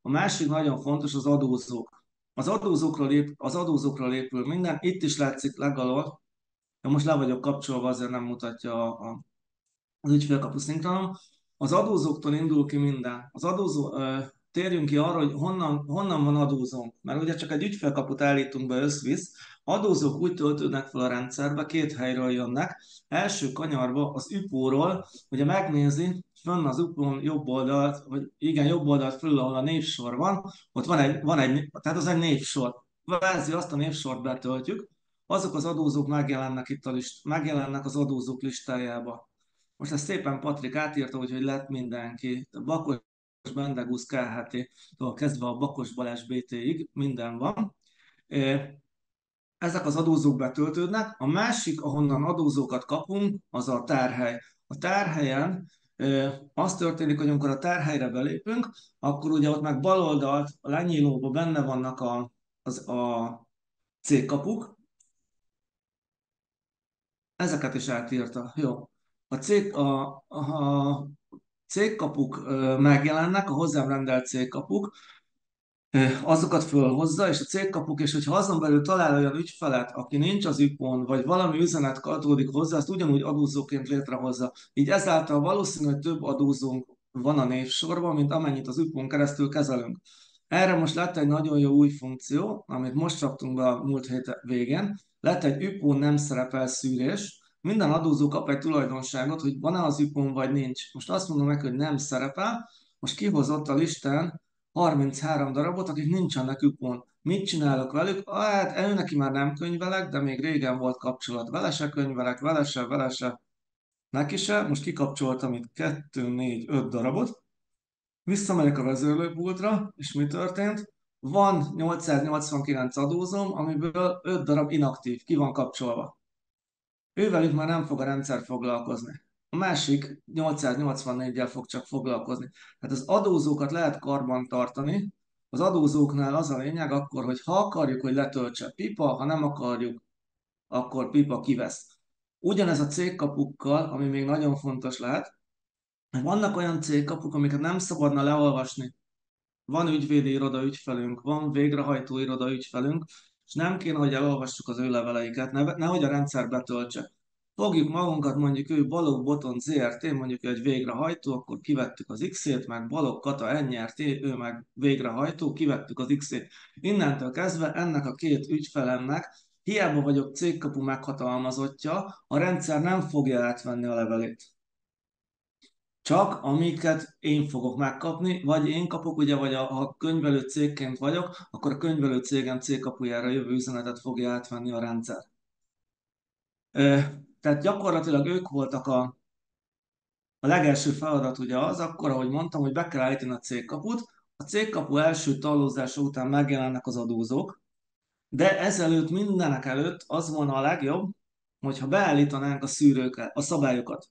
A másik nagyon fontos az adózók. Az adózókról épül minden. Itt is látszik legalól, de most le vagyok kapcsolva, azért nem mutatja az ügyfélkapu szinkronom. Az adózóktól indul ki minden. Térjünk ki arra, hogy honnan van adózónk. Mert ugye csak egy ügyfélkaput állítunk be összvisz, adózók úgy töltődnek fel a rendszerbe, két helyről jönnek. Első kanyarba az üpóról, ugye megnézi, fönn az üpón jobb oldalt, vagy igen, jobb oldalt fölül, ahol a névsor van, ott tehát az egy névsor. Verzi azt a névsort betöltjük, azok az adózók megjelennek megjelennek az adózók listájába. Most ezt szépen Patrik átírta, úgyhogy lett mindenki. A Bakos Bendegusz KHT-től kezdve a Bakos Balázs BT-ig minden van. Ezek az adózók betöltődnek. A másik, ahonnan adózókat kapunk, az a tárhely. A tárhelyen az történik, hogy amikor a tárhelyre belépünk, akkor ugye ott meg bal oldalt, a lenyílóban benne vannak a cégkapuk. Ezeket is átírta. Jó. A cégkapuk megjelennek, a hozzám rendelt cégkapuk, azokat fölhozza, és a cégkapuk, és hogyha azon belül talál olyan ügyfelet, aki nincs az üpon, vagy valami üzenet adódik hozzá, azt ugyanúgy adózóként létrehozza. Így ezáltal valószínű, hogy több adózónk van a névsorban, mint amennyit az üpon keresztül kezelünk. Erre most lett egy nagyon jó új funkció, amit most raktunk be a múlt hét végén. Lett egy üpon nem szerepel szűrés. Minden adózó kap egy tulajdonságot, hogy van-e az üpon, vagy nincs. Most azt mondom neki, hogy nem szerepel, most kihozott a listán 33 darabot, akik nincsenek üpon. Mit csinálok velük? Hát ő neki már nem könyvelek, de még régen volt kapcsolat. Vele se könyvelek, vele se, neki se. Most kikapcsoltam itt 2, 4, 5 darabot. Visszamegyek a vezérlőpultra, és mi történt? Van 889 adózom, amiből 5 darab inaktív, ki van kapcsolva. Ővelük már nem fog a rendszer foglalkozni. A másik 884-jel fog csak foglalkozni. Tehát az adózókat lehet karban tartani. Az adózóknál az a lényeg akkor, hogy ha akarjuk, hogy letöltse pipa, ha nem akarjuk, akkor pipa kivesz. Ugyanez a cégkapukkal, ami még nagyon fontos lehet, hogy vannak olyan cégkapuk, amiket nem szabadna leolvasni. Van ügyvédi iroda ügyfelünk, van végrehajtó iroda ügyfelünk, és nem kéne, hogy elolvassuk az ő leveleiket, nehogy a rendszer betöltse. Fogjuk magunkat, mondjuk ő Balogh Boton ZRT, mondjuk ő egy végrehajtó, akkor kivettük az X-ét, meg Balogh Kata NRT, ő meg végrehajtó, kivettük az X-ét. Innentől kezdve ennek a két ügyfelemnek, hiába vagyok cégkapu meghatalmazottja, a rendszer nem fogja átvenni a levelét. Csak amiket én fogok megkapni, vagy én kapok, ugye, vagy ha könyvelő cégként vagyok, akkor a könyvelő cégem cégkapujára jövő üzenetet fogja átvenni a rendszer. Tehát gyakorlatilag ők voltak a legelső feladat ugye az, akkor, ahogy mondtam, hogy be kell állítani a cégkaput. A cégkapu első tallózása után megjelennek az adózók, de ezelőtt mindenek előtt az volna a legjobb, hogyha beállítanánk a szűrőket, a szabályokat.